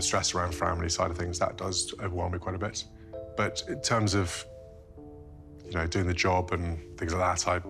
Stress around family side of things, that does overwhelm me quite a bit. But in terms of, doing the job and things like that,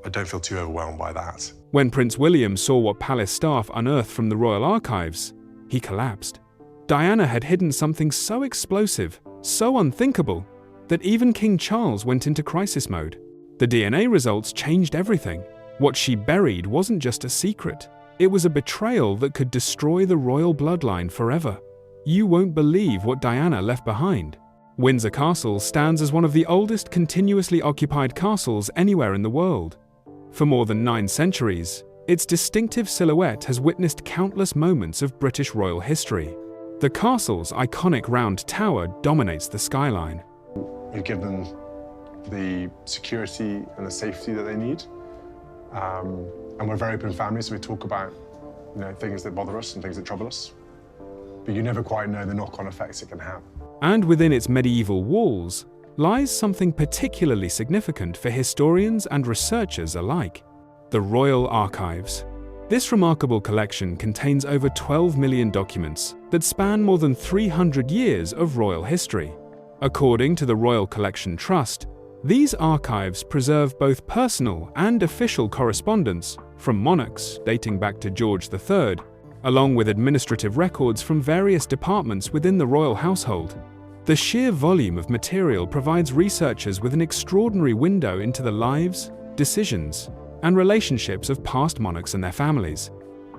I don't feel too overwhelmed by that. When Prince William saw what palace staff unearthed from the royal archives, he collapsed. Diana had hidden something so explosive, so unthinkable, that even King Charles went into crisis mode. The DNA results changed everything. What she buried wasn't just a secret. It was a betrayal that could destroy the royal bloodline forever. You won't believe what Diana left behind. Windsor Castle stands as one of the oldest continuously occupied castles anywhere in the world. For more than 9 centuries, its distinctive silhouette has witnessed countless moments of British royal history. The castle's iconic round tower dominates the skyline. We give them the security and the safety that they need. And we're a very open family, so we talk about things that bother us and things that trouble us. But you never quite know the knock-on effects it can have. And within its medieval walls lies something particularly significant for historians and researchers alike: the Royal Archives. This remarkable collection contains over 12 million documents that span more than 300 years of royal history. According to the Royal Collection Trust, these archives preserve both personal and official correspondence from monarchs dating back to George III, along with administrative records from various departments within the royal household. The sheer volume of material provides researchers with an extraordinary window into the lives, decisions, and relationships of past monarchs and their families.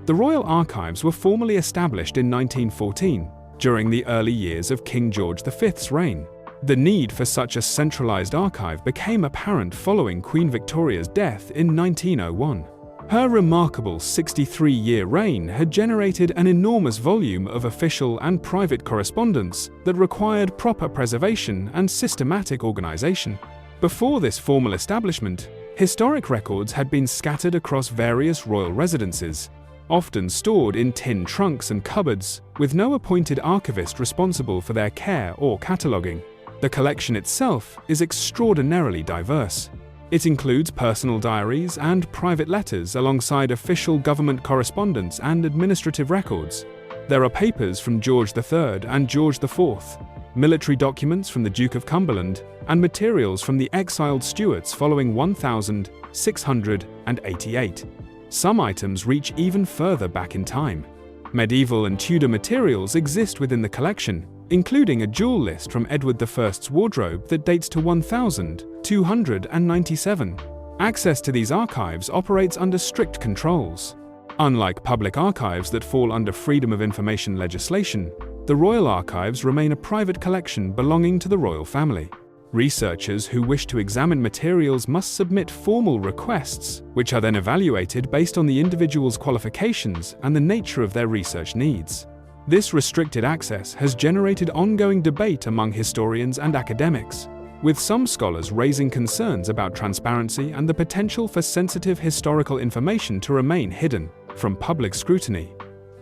The Royal Archives were formally established in 1914, during the early years of King George V's reign. The need for such a centralized archive became apparent following Queen Victoria's death in 1901. Her remarkable 63-year reign had generated an enormous volume of official and private correspondence that required proper preservation and systematic organization. Before this formal establishment, historic records had been scattered across various royal residences, often stored in tin trunks and cupboards, with no appointed archivist responsible for their care or cataloguing. The collection itself is extraordinarily diverse. It includes personal diaries and private letters alongside official government correspondence and administrative records. There are papers from George III and George IV, military documents from the Duke of Cumberland, and materials from the exiled Stuarts following 1688. Some items reach even further back in time. Medieval and Tudor materials exist within the collection, including a jewel list from Edward I's wardrobe that dates to 1297. Access to these archives operates under strict controls. Unlike public archives that fall under freedom of information legislation, the Royal Archives remain a private collection belonging to the royal family. Researchers who wish to examine materials must submit formal requests, which are then evaluated based on the individual's qualifications and the nature of their research needs. This restricted access has generated ongoing debate among historians and academics, with some scholars raising concerns about transparency and the potential for sensitive historical information to remain hidden from public scrutiny.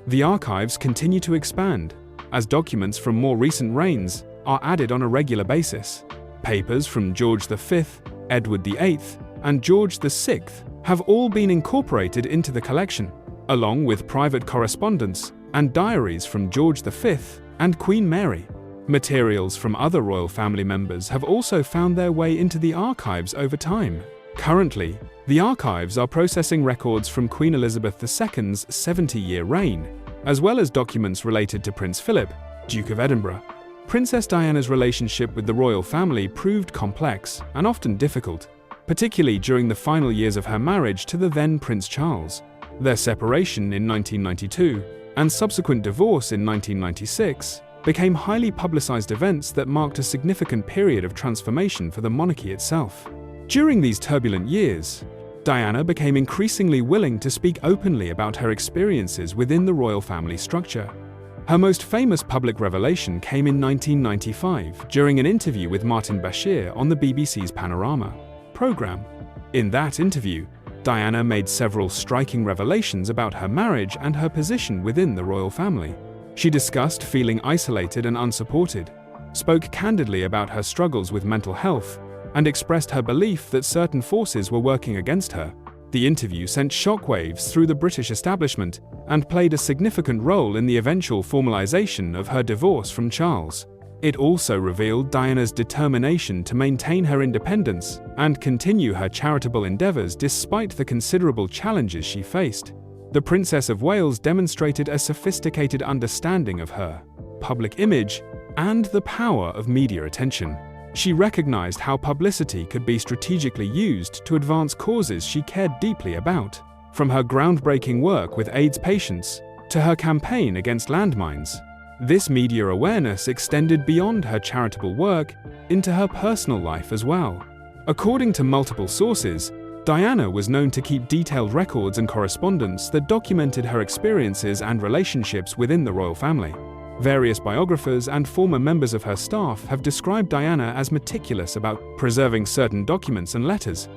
The archives continue to expand, as documents from more recent reigns are added on a regular basis. Papers from George V, Edward VIII, and George VI have all been incorporated into the collection, along with private correspondence and diaries from George V and Queen Mary. Materials from other royal family members have also found their way into the archives over time. Currently, the archives are processing records from Queen Elizabeth II's 70-year reign, as well as documents related to Prince Philip, Duke of Edinburgh. Princess Diana's relationship with the royal family proved complex and often difficult, particularly during the final years of her marriage to the then Prince Charles. Their separation in 1992 and subsequent divorce in 1996 became highly publicized events that marked a significant period of transformation for the monarchy itself. During these turbulent years, Diana became increasingly willing to speak openly about her experiences within the royal family structure. Her most famous public revelation came in 1995 during an interview with Martin Bashir on the BBC's Panorama program. In that interview, Diana made several striking revelations about her marriage and her position within the royal family. She discussed feeling isolated and unsupported, spoke candidly about her struggles with mental health, and expressed her belief that certain forces were working against her. The interview sent shockwaves through the British establishment and played a significant role in the eventual formalization of her divorce from Charles. It also revealed Diana's determination to maintain her independence and continue her charitable endeavors despite the considerable challenges she faced. The Princess of Wales demonstrated a sophisticated understanding of her public image and the power of media attention. She recognized how publicity could be strategically used to advance causes she cared deeply about, from her groundbreaking work with AIDS patients to her campaign against landmines. This media awareness extended beyond her charitable work into her personal life as well. According to multiple sources, Diana was known to keep detailed records and correspondence that documented her experiences and relationships within the royal family. Various biographers and former members of her staff have described Diana as meticulous about preserving certain documents and letters.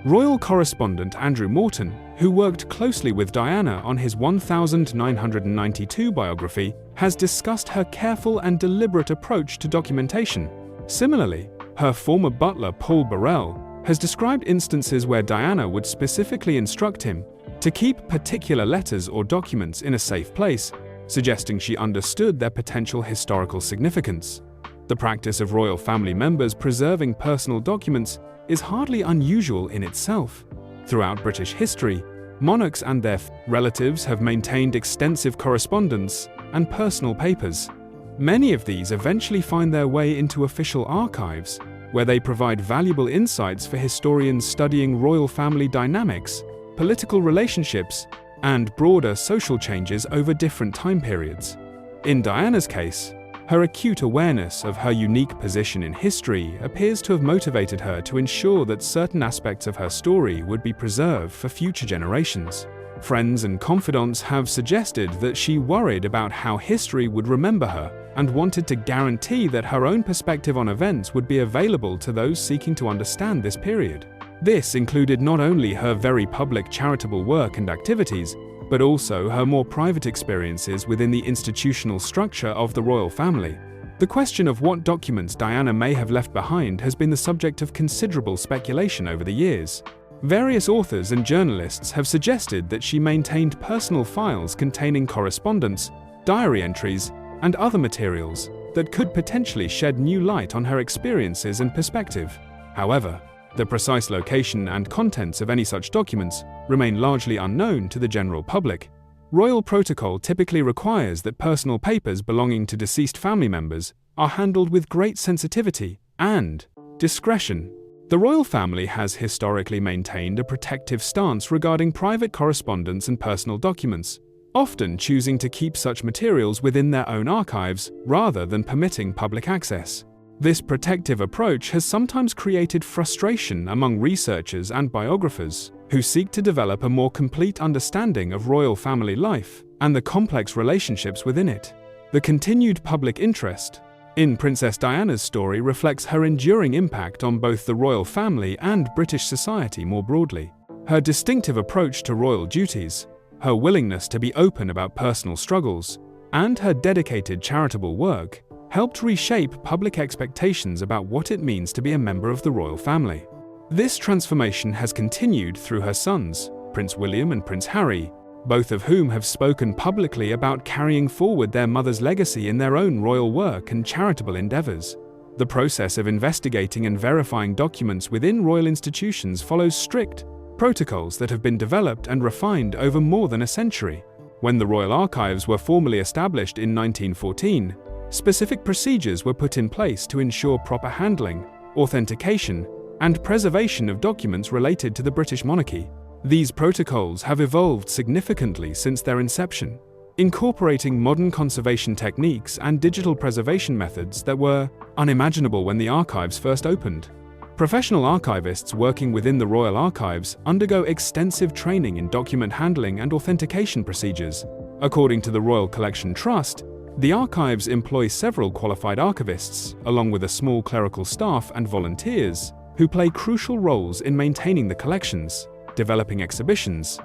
Royal correspondent Andrew Morton, who worked closely with Diana on his 1992 biography, has discussed her careful and deliberate approach to documentation. Similarly, her former butler Paul Burrell has described instances where Diana would specifically instruct him to keep particular letters or documents in a safe place, suggesting she understood their potential historical significance. The practice of royal family members preserving personal documents is hardly unusual in itself. Throughout British history, monarchs and their relatives have maintained extensive correspondence and personal papers. Many of these eventually find their way into official archives, where they provide valuable insights for historians studying royal family dynamics, political relationships, and broader social changes over different time periods. In Diana's case, her acute awareness of her unique position in history appears to have motivated her to ensure that certain aspects of her story would be preserved for future generations. Friends and confidants have suggested that she worried about how history would remember her and wanted to guarantee that her own perspective on events would be available to those seeking to understand this period. This included not only her very public charitable work and activities, but also her more private experiences within the institutional structure of the royal family. The question of what documents Diana may have left behind has been the subject of considerable speculation over the years. Various authors and journalists have suggested that she maintained personal files containing correspondence, diary entries, and other materials that could potentially shed new light on her experiences and perspective. However, the precise location and contents of any such documents remain largely unknown to the general public. Royal protocol typically requires that personal papers belonging to deceased family members are handled with great sensitivity and discretion. The royal family has historically maintained a protective stance regarding private correspondence and personal documents, often choosing to keep such materials within their own archives rather than permitting public access. This protective approach has sometimes created frustration among researchers and biographers who seek to develop a more complete understanding of royal family life and the complex relationships within it. The continued public interest in Princess Diana's story reflects her enduring impact on both the royal family and British society more broadly. Her distinctive approach to royal duties, her willingness to be open about personal struggles, and her dedicated charitable work helped reshape public expectations about what it means to be a member of the royal family. This transformation has continued through her sons, Prince William and Prince Harry, both of whom have spoken publicly about carrying forward their mother's legacy in their own royal work and charitable endeavors. The process of investigating and verifying documents within royal institutions follows strict protocols that have been developed and refined over more than a century. When the Royal Archives were formally established in 1914, specific procedures were put in place to ensure proper handling, authentication, and preservation of documents related to the British monarchy. These protocols have evolved significantly since their inception, incorporating modern conservation techniques and digital preservation methods that were unimaginable when the archives first opened. Professional archivists working within the Royal Archives undergo extensive training in document handling and authentication procedures. According to the Royal Collection Trust, the archives employ several qualified archivists, along with a small clerical staff and volunteers, who play crucial roles in maintaining the collections, developing exhibitions,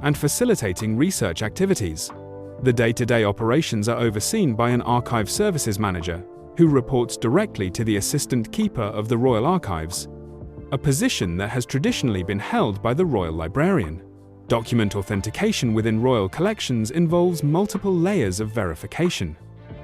and facilitating research activities. The day-to-day operations are overseen by an archive services manager, who reports directly to the assistant keeper of the Royal Archives. a position that has traditionally been held by the royal librarian. Document authentication within royal collections involves multiple layers of verification.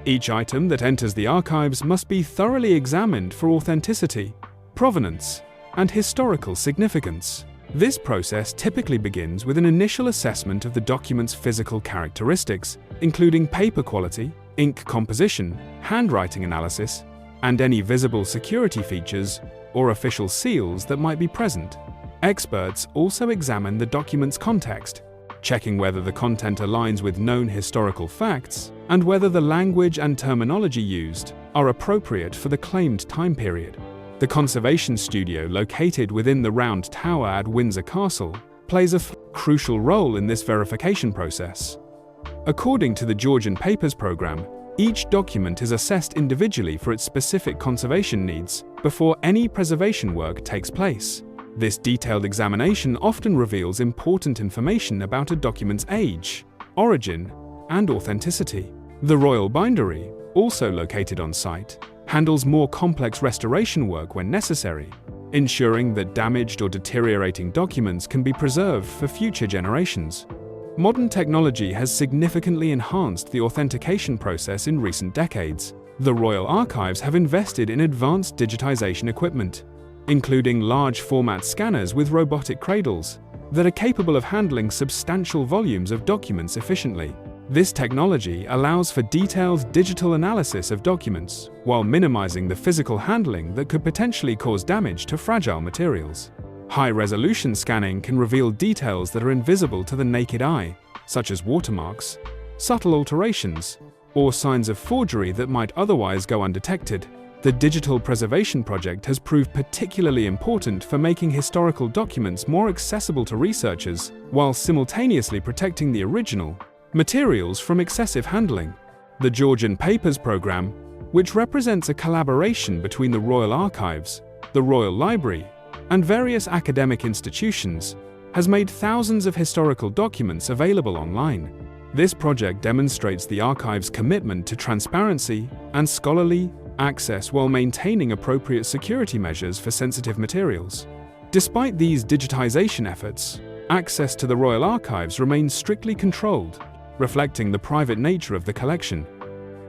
Each item that enters the archives must be thoroughly examined for authenticity, provenance, and historical significance. This process typically begins with an initial assessment of the document's physical characteristics, including paper quality, ink composition, handwriting analysis, and any visible security features or official seals that might be present. Experts also examine the document's context, checking whether the content aligns with known historical facts and whether the language and terminology used are appropriate for the claimed time period. The conservation studio located within the Round Tower at Windsor Castle plays a crucial role in this verification process. According to the Georgian Papers program, each document is assessed individually for its specific conservation needs before any preservation work takes place. This detailed examination often reveals important information about a document's age, origin, and authenticity. The Royal Bindery, also located on site, handles more complex restoration work when necessary, ensuring that damaged or deteriorating documents can be preserved for future generations. Modern technology has significantly enhanced the authentication process in recent decades. The Royal Archives have invested in advanced digitization equipment, including large-format scanners with robotic cradles that are capable of handling substantial volumes of documents efficiently. This technology allows for detailed digital analysis of documents while minimizing the physical handling that could potentially cause damage to fragile materials. High-resolution scanning can reveal details that are invisible to the naked eye, such as watermarks, subtle alterations, or signs of forgery that might otherwise go undetected. The Digital Preservation Project has proved particularly important for making historical documents more accessible to researchers while simultaneously protecting the original materials from excessive handling. The Georgian Papers program, which represents a collaboration between the Royal Archives, the Royal Library, and various academic institutions, has made thousands of historical documents available online. This project demonstrates the archive's commitment to transparency and scholarly access while maintaining appropriate security measures for sensitive materials. Despite these digitization efforts, access to the Royal Archives remains strictly controlled, reflecting the private nature of the collection.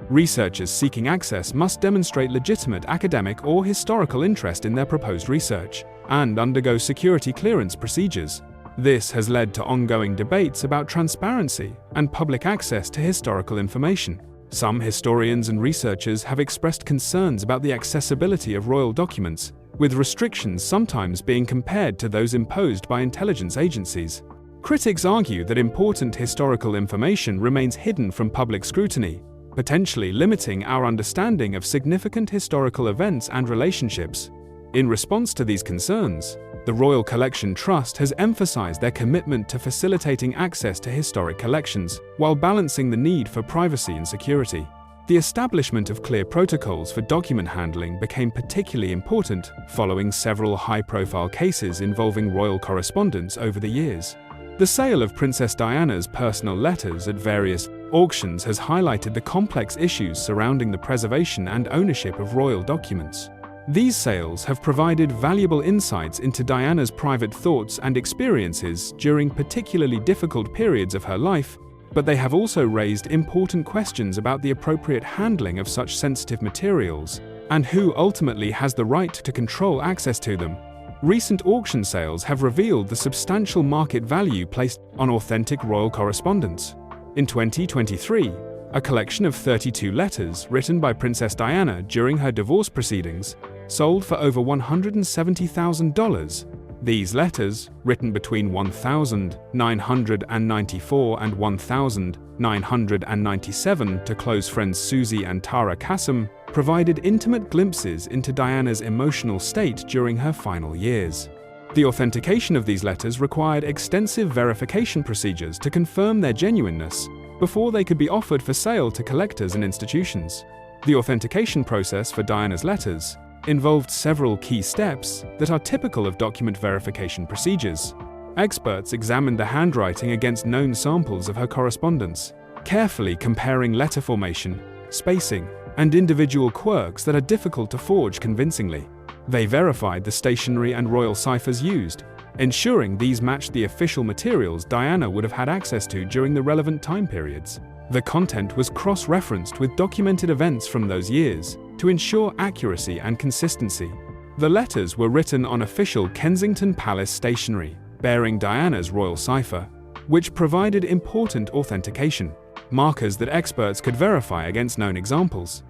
Researchers seeking access must demonstrate legitimate academic or historical interest in their proposed research and undergo security clearance procedures. This has led to ongoing debates about transparency and public access to historical information. Some historians and researchers have expressed concerns about the accessibility of royal documents, with restrictions sometimes being compared to those imposed by intelligence agencies. Critics argue that important historical information remains hidden from public scrutiny, potentially limiting our understanding of significant historical events and relationships. In response to these concerns, the Royal Collection Trust has emphasized their commitment to facilitating access to historic collections while balancing the need for privacy and security. The establishment of clear protocols for document handling became particularly important following several high-profile cases involving royal correspondence over the years. The sale of Princess Diana's personal letters at various auctions has highlighted the complex issues surrounding the preservation and ownership of royal documents. These sales have provided valuable insights into Diana's private thoughts and experiences during particularly difficult periods of her life, but they have also raised important questions about the appropriate handling of such sensitive materials and who ultimately has the right to control access to them. Recent auction sales have revealed the substantial market value placed on authentic royal correspondence. In 2023, a collection of 32 letters written by Princess Diana during her divorce proceedings sold for over $170,000. These letters, written between 1994 and 1997 to close friends Susie and Tara Kassam, provided intimate glimpses into Diana's emotional state during her final years. The authentication of these letters required extensive verification procedures to confirm their genuineness before they could be offered for sale to collectors and institutions. The authentication process for Diana's letters involved several key steps that are typical of document verification procedures. Experts examined the handwriting against known samples of her correspondence, carefully comparing letter formation, spacing, and individual quirks that are difficult to forge convincingly. They verified the stationery and royal ciphers used, ensuring these matched the official materials Diana would have had access to during the relevant time periods. The content was cross-referenced with documented events from those years to ensure accuracy and consistency. The letters were written on official Kensington Palace stationery, bearing Diana's royal cipher, which provided important authentication, markers that experts could verify against known examples.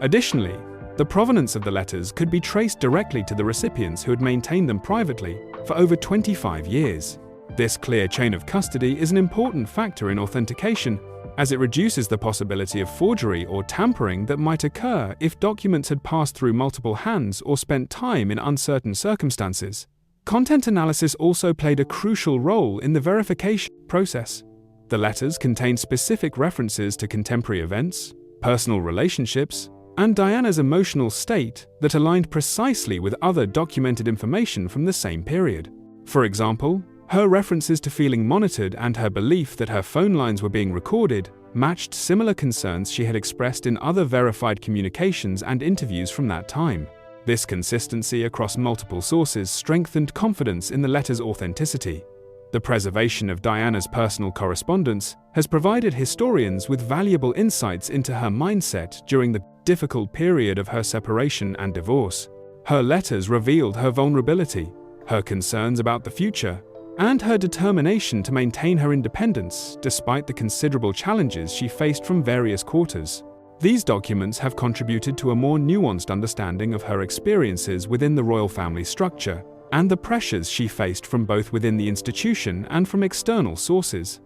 Additionally, the provenance of the letters could be traced directly to the recipients who had maintained them privately for over 25 years. This clear chain of custody is an important factor in authentication, as it reduces the possibility of forgery or tampering that might occur if documents had passed through multiple hands or spent time in uncertain circumstances. Content analysis also played a crucial role in the verification process. The letters contained specific references to contemporary events, personal relationships, and Diana's emotional state that aligned precisely with other documented information from the same period. For example, her references to feeling monitored and her belief that her phone lines were being recorded matched similar concerns she had expressed in other verified communications and interviews from that time. This consistency across multiple sources strengthened confidence in the letter's authenticity. The preservation of Diana's personal correspondence has provided historians with valuable insights into her mindset during the difficult period of her separation and divorce. Her letters revealed her vulnerability, her concerns about the future, and her determination to maintain her independence despite the considerable challenges she faced from various quarters. These documents have contributed to a more nuanced understanding of her experiences within the royal family structure and the pressures she faced from both within the institution and from external sources.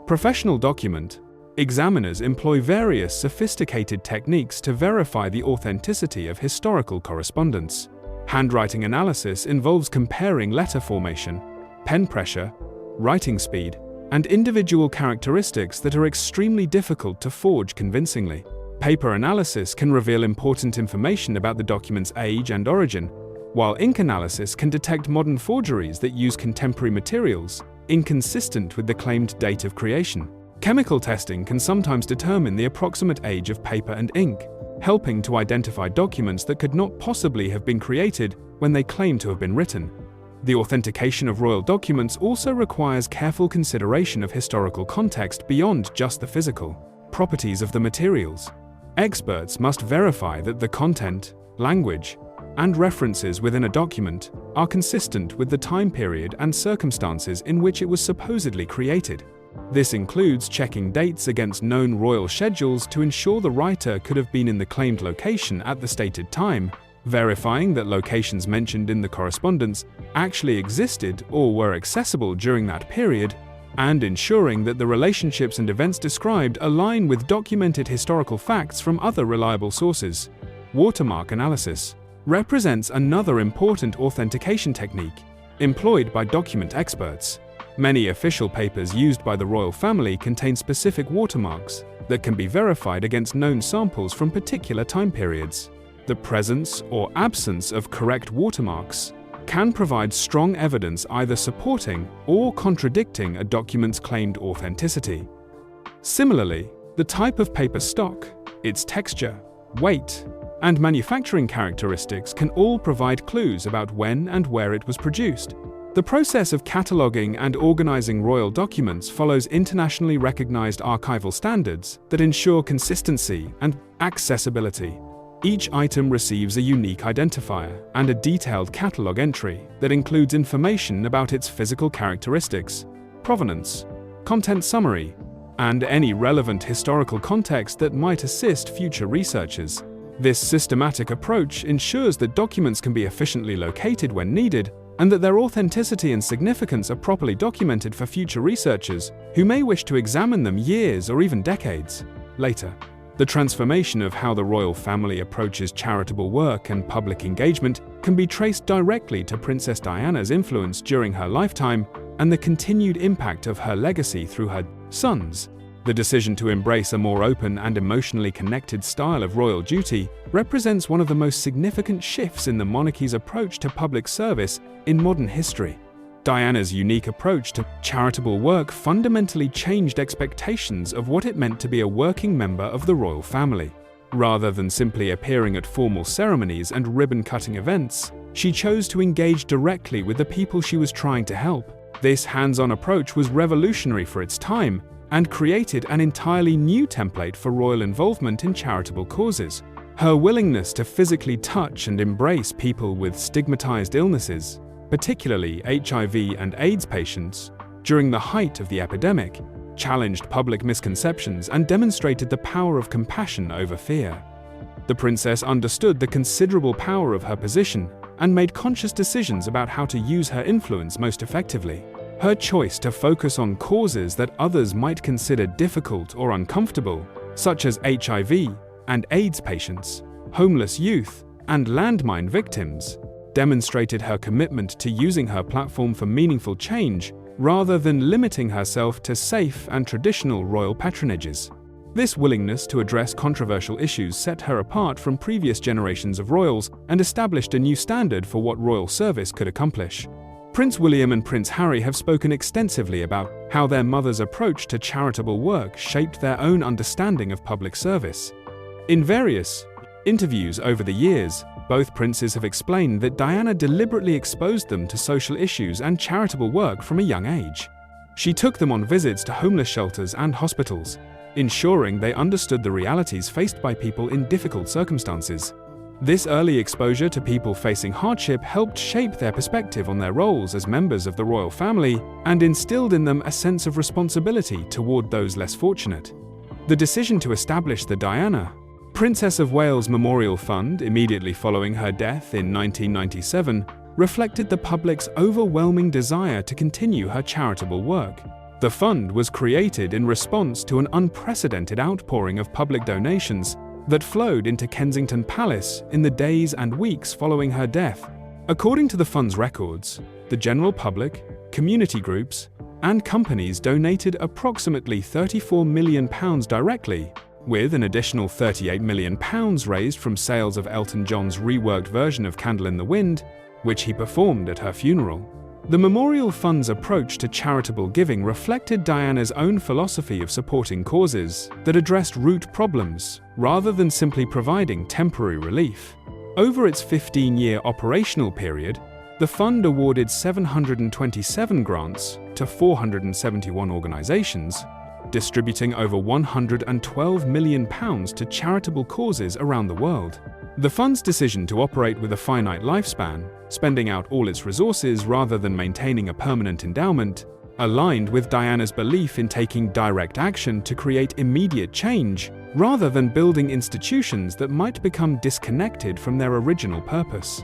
Professional document examiners employ various sophisticated techniques to verify the authenticity of historical correspondence. Handwriting analysis involves comparing letter formation, pen pressure, writing speed, and individual characteristics that are extremely difficult to forge convincingly. Paper analysis can reveal important information about the document's age and origin, while ink analysis can detect modern forgeries that use contemporary materials, inconsistent with the claimed date of creation. Chemical testing can sometimes determine the approximate age of paper and ink, helping to identify documents that could not possibly have been created when they claim to have been written. The authentication of royal documents also requires careful consideration of historical context beyond just the physical properties of the materials. Experts must verify that the content, language, and references within a document are consistent with the time period and circumstances in which it was supposedly created. This includes checking dates against known royal schedules to ensure the writer could have been in the claimed location at the stated time, verifying that locations mentioned in the correspondence actually existed or were accessible during that period, and ensuring that the relationships and events described align with documented historical facts from other reliable sources. Watermark analysis represents another important authentication technique employed by document experts. Many official papers used by the royal family contain specific watermarks that can be verified against known samples from particular time periods. The presence or absence of correct watermarks can provide strong evidence either supporting or contradicting a document's claimed authenticity. Similarly, the type of paper stock, its texture, weight, and manufacturing characteristics can all provide clues about when and where it was produced. The process of cataloging and organizing royal documents follows internationally recognized archival standards that ensure consistency and accessibility. Each item receives a unique identifier and a detailed catalog entry that includes information about its physical characteristics, provenance, content summary, and any relevant historical context that might assist future researchers. This systematic approach ensures that documents can be efficiently located when needed and that their authenticity and significance are properly documented for future researchers who may wish to examine them years or even decades later. The transformation of how the royal family approaches charitable work and public engagement can be traced directly to Princess Diana's influence during her lifetime and the continued impact of her legacy through her sons. The decision to embrace a more open and emotionally connected style of royal duty represents one of the most significant shifts in the monarchy's approach to public service in modern history. Diana's unique approach to charitable work fundamentally changed expectations of what it meant to be a working member of the royal family. Rather than simply appearing at formal ceremonies and ribbon-cutting events, she chose to engage directly with the people she was trying to help. This hands-on approach was revolutionary for its time and created an entirely new template for royal involvement in charitable causes. Her willingness to physically touch and embrace people with stigmatized illnesses, particularly HIV and AIDS patients, during the height of the epidemic, challenged public misconceptions and demonstrated the power of compassion over fear. The princess understood the considerable power of her position and made conscious decisions about how to use her influence most effectively. Her choice to focus on causes that others might consider difficult or uncomfortable, such as HIV and AIDS patients, homeless youth, and landmine victims, demonstrated her commitment to using her platform for meaningful change rather than limiting herself to safe and traditional royal patronages. This willingness to address controversial issues set her apart from previous generations of royals and established a new standard for what royal service could accomplish. Prince William and Prince Harry have spoken extensively about how their mother's approach to charitable work shaped their own understanding of public service. In various interviews over the years, both princes have explained that Diana deliberately exposed them to social issues and charitable work from a young age. She took them on visits to homeless shelters and hospitals, ensuring they understood the realities faced by people in difficult circumstances. This early exposure to people facing hardship helped shape their perspective on their roles as members of the royal family and instilled in them a sense of responsibility toward those less fortunate. The decision to establish the Diana, Princess of Wales Memorial Fund immediately following her death in 1997 reflected the public's overwhelming desire to continue her charitable work. The fund was created in response to an unprecedented outpouring of public donations that flowed into Kensington Palace in the days and weeks following her death. According to the fund's records, the general public, community groups, and companies donated approximately £34 million directly, with an additional £38 million raised from sales of Elton John's reworked version of Candle in the Wind, which he performed at her funeral. The Memorial Fund's approach to charitable giving reflected Diana's own philosophy of supporting causes that addressed root problems, rather than simply providing temporary relief. Over its 15-year operational period, the fund awarded 727 grants to 471 organizations, distributing over £112 million to charitable causes around the world. The fund's decision to operate with a finite lifespan, spending out all its resources rather than maintaining a permanent endowment, aligned with Diana's belief in taking direct action to create immediate change, rather than building institutions that might become disconnected from their original purpose.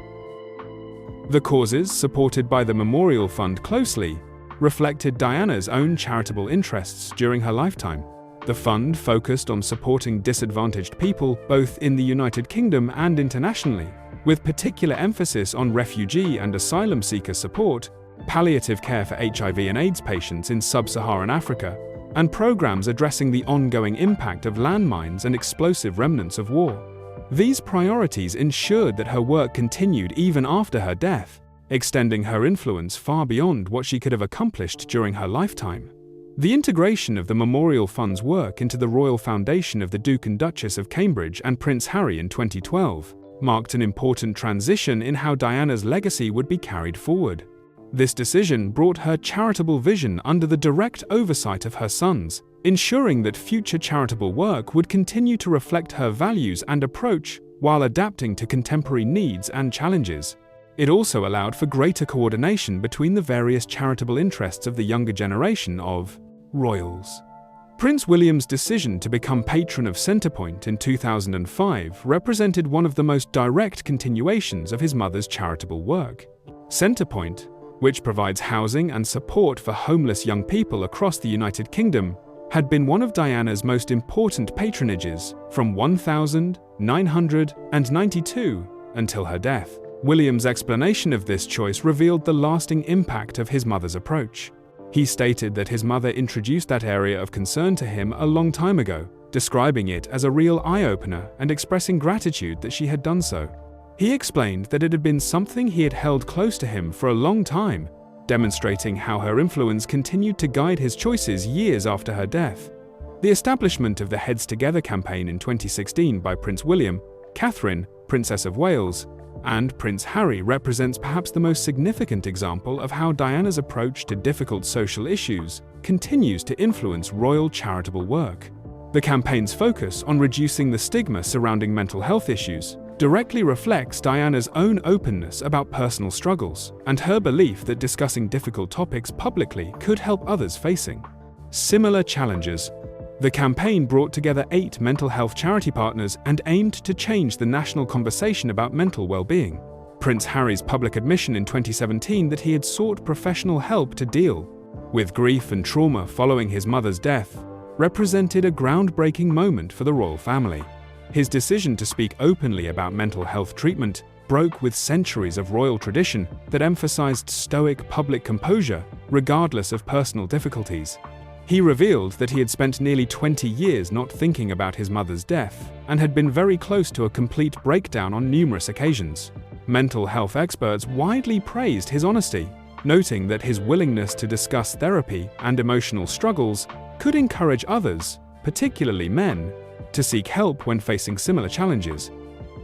The causes supported by the Memorial Fund closely reflected Diana's own charitable interests during her lifetime. The fund focused on supporting disadvantaged people both in the United Kingdom and internationally, with particular emphasis on refugee and asylum seeker support, palliative care for HIV and AIDS patients in sub-Saharan Africa, and programs addressing the ongoing impact of landmines and explosive remnants of war. These priorities ensured that her work continued even after her death, extending her influence far beyond what she could have accomplished during her lifetime. The integration of the Memorial Fund's work into the Royal Foundation of the Duke and Duchess of Cambridge and Prince Harry in 2012 marked an important transition in how Diana's legacy would be carried forward. This decision brought her charitable vision under the direct oversight of her sons, ensuring that future charitable work would continue to reflect her values and approach while adapting to contemporary needs and challenges. It also allowed for greater coordination between the various charitable interests of the younger generation of royals. Prince William's decision to become patron of Centrepoint in 2005 represented one of the most direct continuations of his mother's charitable work. Centrepoint, which provides housing and support for homeless young people across the United Kingdom, had been one of Diana's most important patronages from 1992 until her death. William's explanation of this choice revealed the lasting impact of his mother's approach. He stated that his mother introduced that area of concern to him a long time ago, describing it as a real eye-opener and expressing gratitude that she had done so. He explained that it had been something he had held close to him for a long time, demonstrating how her influence continued to guide his choices years after her death. The establishment of the Heads Together campaign in 2016 by Prince William, Catherine, Princess of Wales, and Prince Harry represents perhaps the most significant example of how Diana's approach to difficult social issues continues to influence royal charitable work. The campaign's focus on reducing the stigma surrounding mental health issues directly reflects Diana's own openness about personal struggles and her belief that discussing difficult topics publicly could help others facing similar challenges. The campaign brought together 8 mental health charity partners and aimed to change the national conversation about mental well-being. Prince Harry's public admission in 2017 that he had sought professional help to deal with grief and trauma following his mother's death represented a groundbreaking moment for the royal family. His decision to speak openly about mental health treatment broke with centuries of royal tradition that emphasized stoic public composure regardless of personal difficulties. He revealed that he had spent nearly 20 years not thinking about his mother's death and had been very close to a complete breakdown on numerous occasions. Mental health experts widely praised his honesty, noting that his willingness to discuss therapy and emotional struggles could encourage others, particularly men, to seek help when facing similar challenges.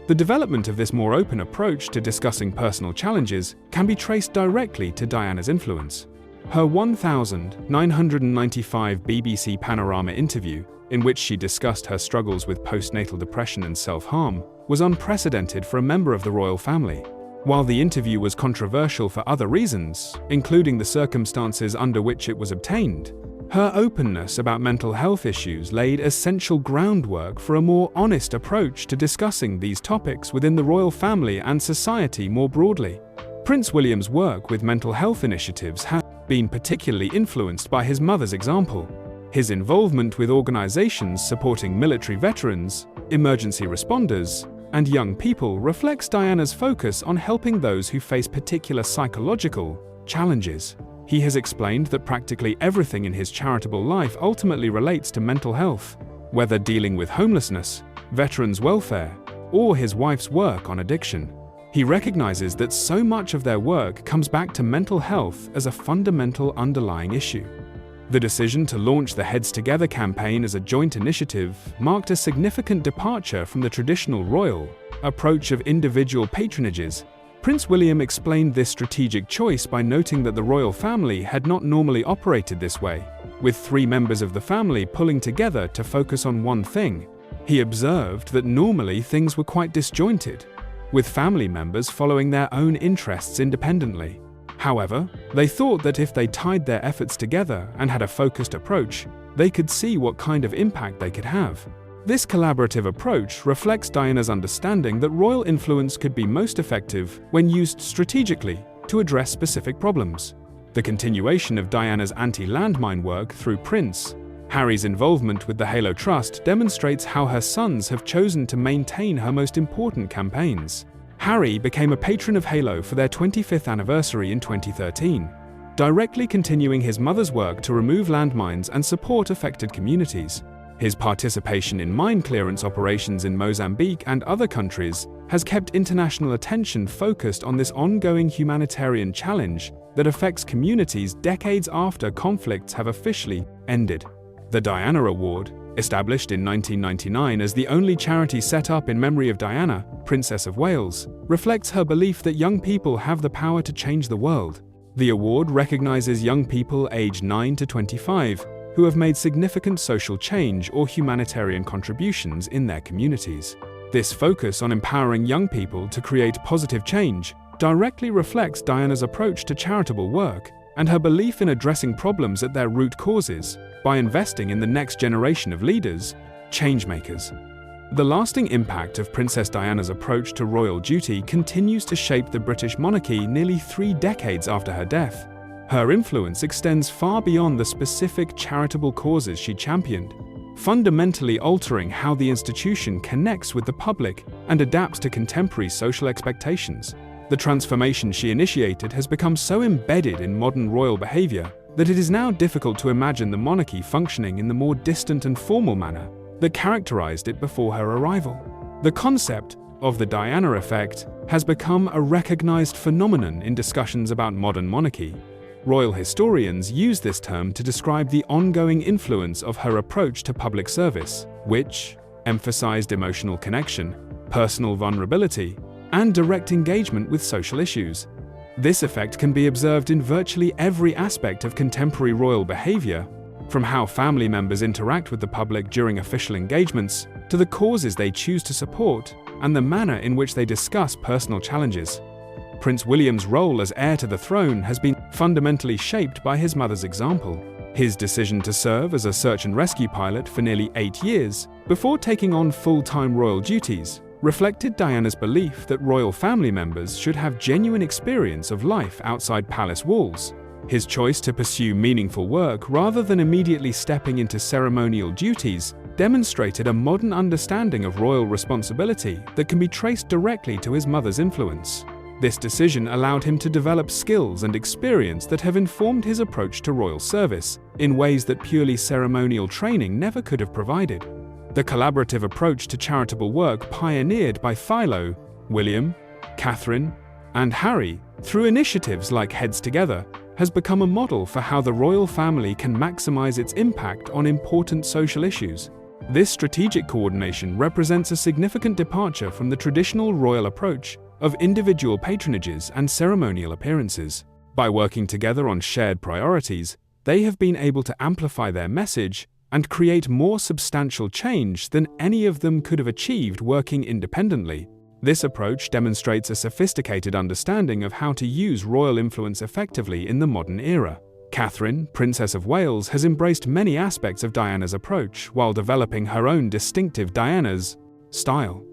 The development of this more open approach to discussing personal challenges can be traced directly to Diana's influence. Her 1995 BBC Panorama interview, in which she discussed her struggles with postnatal depression and self-harm, was unprecedented for a member of the royal family. While the interview was controversial for other reasons, including the circumstances under which it was obtained, her openness about mental health issues laid essential groundwork for a more honest approach to discussing these topics within the royal family and society more broadly. Prince William's work with mental health initiatives has been particularly influenced by his mother's example. His involvement with organizations supporting military veterans, emergency responders, and young people reflects Diana's focus on helping those who face particular psychological challenges. He has explained that practically everything in his charitable life ultimately relates to mental health, whether dealing with homelessness, veterans' welfare, or his wife's work on addiction. He recognizes that so much of their work comes back to mental health as a fundamental underlying issue. The decision to launch the Heads Together campaign as a joint initiative marked a significant departure from the traditional royal approach of individual patronages. Prince William explained this strategic choice by noting that the royal family had not normally operated this way, with 3 members of the family pulling together to focus on one thing. He observed that normally things were quite disjointed, with family members following their own interests independently. However, they thought that if they tied their efforts together and had a focused approach, they could see what kind of impact they could have. This collaborative approach reflects Diana's understanding that royal influence could be most effective when used strategically to address specific problems. The continuation of Diana's anti-landmine work through Prince Harry's involvement with the Halo Trust demonstrates how her sons have chosen to maintain her most important campaigns. Harry became a patron of Halo for their 25th anniversary in 2013, directly continuing his mother's work to remove landmines and support affected communities. His participation in mine clearance operations in Mozambique and other countries has kept international attention focused on this ongoing humanitarian challenge that affects communities decades after conflicts have officially ended. The Diana Award, established in 1999 as the only charity set up in memory of Diana, Princess of Wales, reflects her belief that young people have the power to change the world. The award recognizes young people aged 9 to 25 who have made significant social change or humanitarian contributions in their communities. This focus on empowering young people to create positive change directly reflects Diana's approach to charitable work and her belief in addressing problems at their root causes by investing in the next generation of leaders, changemakers. The lasting impact of Princess Diana's approach to royal duty continues to shape the British monarchy nearly 3 decades after her death. Her influence extends far beyond the specific charitable causes she championed, fundamentally altering how the institution connects with the public and adapts to contemporary social expectations. The transformation she initiated has become so embedded in modern royal behavior that it is now difficult to imagine the monarchy functioning in the more distant and formal manner that characterized it before her arrival. The concept of the Diana effect has become a recognized phenomenon in discussions about modern monarchy, Royal historians use this term to describe the ongoing influence of her approach to public service, which emphasized emotional connection, personal vulnerability, and direct engagement with social issues. This effect can be observed in virtually every aspect of contemporary royal behavior, from how family members interact with the public during official engagements, to the causes they choose to support, and the manner in which they discuss personal challenges. Prince William's role as heir to the throne has been fundamentally shaped by his mother's example. His decision to serve as a search and rescue pilot for nearly 8 years, before taking on full-time royal duties, reflected Diana's belief that royal family members should have genuine experience of life outside palace walls. His choice to pursue meaningful work rather than immediately stepping into ceremonial duties demonstrated a modern understanding of royal responsibility that can be traced directly to his mother's influence. This decision allowed him to develop skills and experience that have informed his approach to royal service in ways that purely ceremonial training never could have provided. The collaborative approach to charitable work pioneered by Philo, William, Catherine, and Harry through initiatives like Heads Together has become a model for how the royal family can maximize its impact on important social issues. This strategic coordination represents a significant departure from the traditional royal approach of individual patronages and ceremonial appearances. By working together on shared priorities, they have been able to amplify their message and create more substantial change than any of them could have achieved working independently. This approach demonstrates a sophisticated understanding of how to use royal influence effectively in the modern era. Catherine, Princess of Wales, has embraced many aspects of Diana's approach while developing her own distinctive Diana's style.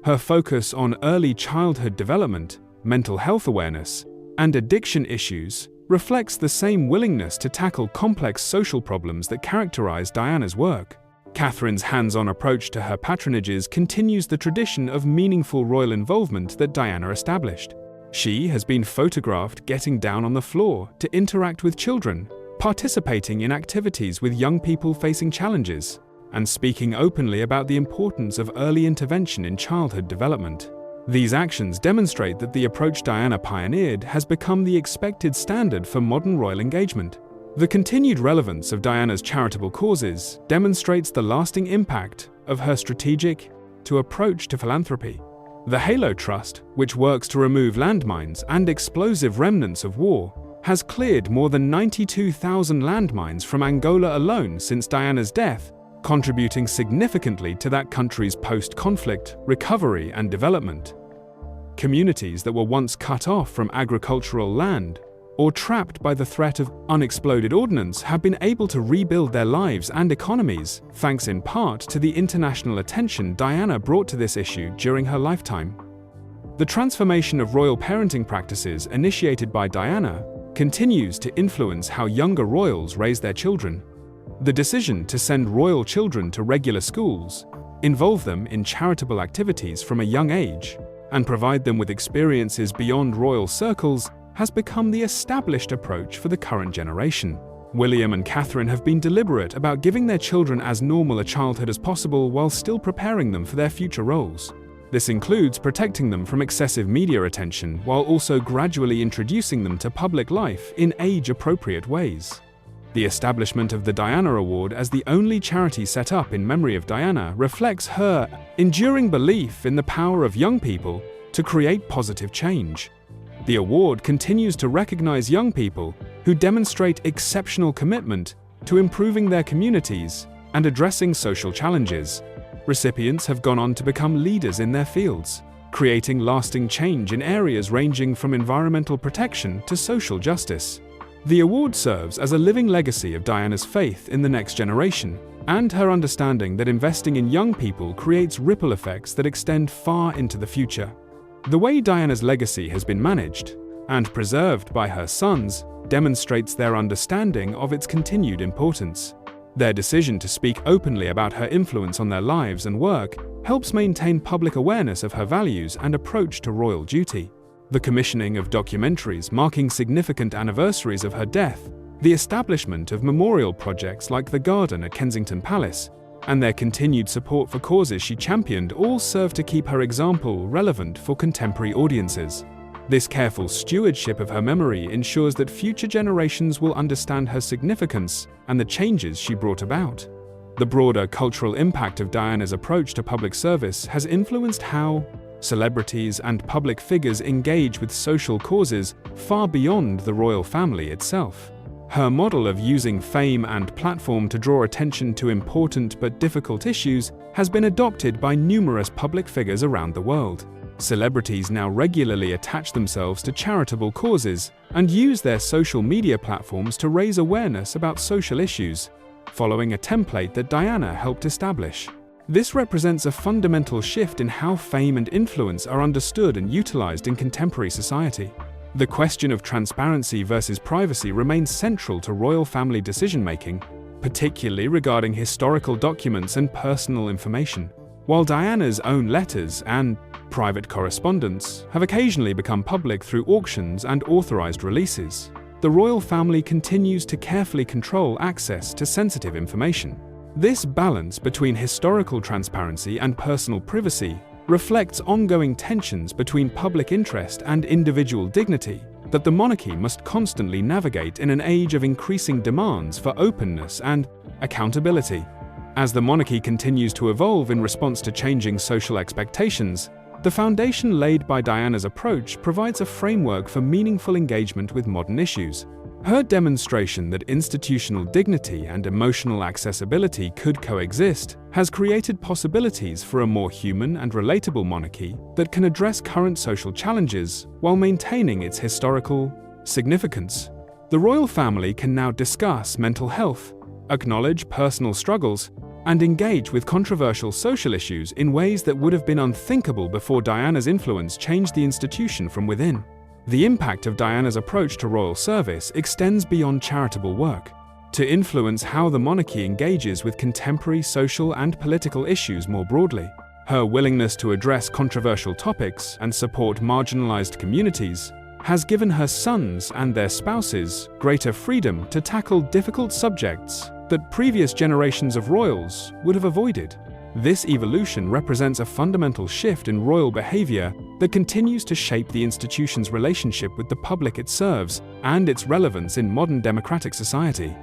Her focus on early childhood development, mental health awareness, and addiction issues reflects the same willingness to tackle complex social problems that characterize Diana's work. Catherine's hands-on approach to her patronages continues the tradition of meaningful royal involvement that Diana established. She has been photographed getting down on the floor to interact with children, participating in activities with young people facing challenges, and speaking openly about the importance of early intervention in childhood development. These actions demonstrate that the approach Diana pioneered has become the expected standard for modern royal engagement. The continued relevance of Diana's charitable causes demonstrates the lasting impact of her strategic approach to philanthropy. The Halo Trust, which works to remove landmines and explosive remnants of war, has cleared more than 92,000 landmines from Angola alone since Diana's death, contributing significantly to that country's post-conflict recovery and development. Communities that were once cut off from agricultural land or trapped by the threat of unexploded ordnance have been able to rebuild their lives and economies, thanks in part to the international attention Diana brought to this issue during her lifetime. The transformation of royal parenting practices initiated by Diana continues to influence how younger royals raise their children. The decision to send royal children to regular schools, involve them in charitable activities from a young age, and provide them with experiences beyond royal circles has become the established approach for the current generation. William and Catherine have been deliberate about giving their children as normal a childhood as possible while still preparing them for their future roles. This includes protecting them from excessive media attention while also gradually introducing them to public life in age-appropriate ways. The establishment of the Diana Award as the only charity set up in memory of Diana reflects her enduring belief in the power of young people to create positive change. The award continues to recognize young people who demonstrate exceptional commitment to improving their communities and addressing social challenges. Recipients have gone on to become leaders in their fields, creating lasting change in areas ranging from environmental protection to social justice. The award serves as a living legacy of Diana's faith in the next generation and her understanding that investing in young people creates ripple effects that extend far into the future. The way Diana's legacy has been managed and preserved by her sons demonstrates their understanding of its continued importance. Their decision to speak openly about her influence on their lives and work helps maintain public awareness of her values and approach to royal duty. The commissioning of documentaries marking significant anniversaries of her death, the establishment of memorial projects like the Garden at Kensington Palace, and their continued support for causes she championed all serve to keep her example relevant for contemporary audiences. This careful stewardship of her memory ensures that future generations will understand her significance and the changes she brought about. The broader cultural impact of Diana's approach to public service has influenced how celebrities and public figures engage with social causes far beyond the royal family itself. Her model of using fame and platform to draw attention to important but difficult issues has been adopted by numerous public figures around the world. Celebrities now regularly attach themselves to charitable causes and use their social media platforms to raise awareness about social issues, following a template that Diana helped establish. This represents a fundamental shift in how fame and influence are understood and utilized in contemporary society. The question of transparency versus privacy remains central to royal family decision-making, particularly regarding historical documents and personal information. While Diana's own letters and private correspondence have occasionally become public through auctions and authorized releases, the royal family continues to carefully control access to sensitive information. This balance between historical transparency and personal privacy reflects ongoing tensions between public interest and individual dignity that the monarchy must constantly navigate in an age of increasing demands for openness and accountability. As the monarchy continues to evolve in response to changing social expectations, the foundation laid by Diana's approach provides a framework for meaningful engagement with modern issues. Her demonstration that institutional dignity and emotional accessibility could coexist has created possibilities for a more human and relatable monarchy that can address current social challenges while maintaining its historical significance. The royal family can now discuss mental health, acknowledge personal struggles, and engage with controversial social issues in ways that would have been unthinkable before Diana's influence changed the institution from within. The impact of Diana's approach to royal service extends beyond charitable work to influence how the monarchy engages with contemporary social and political issues more broadly. Her willingness to address controversial topics and support marginalized communities has given her sons and their spouses greater freedom to tackle difficult subjects that previous generations of royals would have avoided. This evolution represents a fundamental shift in royal behavior that continues to shape the institution's relationship with the public it serves and its relevance in modern democratic society.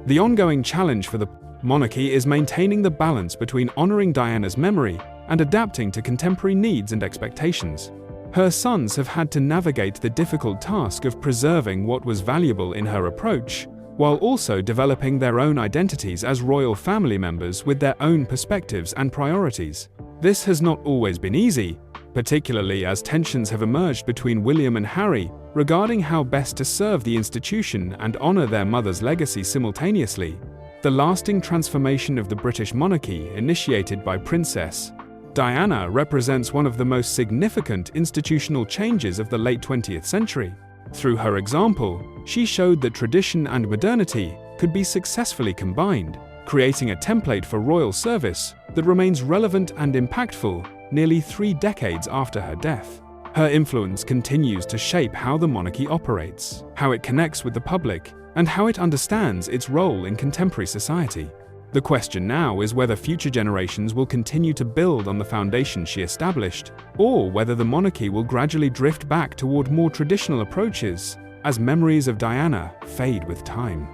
The ongoing challenge for the monarchy is maintaining the balance between honoring Diana's memory and adapting to contemporary needs and expectations. Her sons have had to navigate the difficult task of preserving what was valuable in her approach, while also developing their own identities as royal family members with their own perspectives and priorities. This has not always been easy, particularly as tensions have emerged between William and Harry regarding how best to serve the institution and honor their mother's legacy simultaneously. The lasting transformation of the British monarchy initiated by Princess Diana represents one of the most significant institutional changes of the late 20th century. Through her example, she showed that tradition and modernity could be successfully combined, creating a template for royal service that remains relevant and impactful nearly 3 decades after her death. Her influence continues to shape how the monarchy operates, how it connects with the public, and how it understands its role in contemporary society. The question now is whether future generations will continue to build on the foundation she established, or whether the monarchy will gradually drift back toward more traditional approaches as memories of Diana fade with time.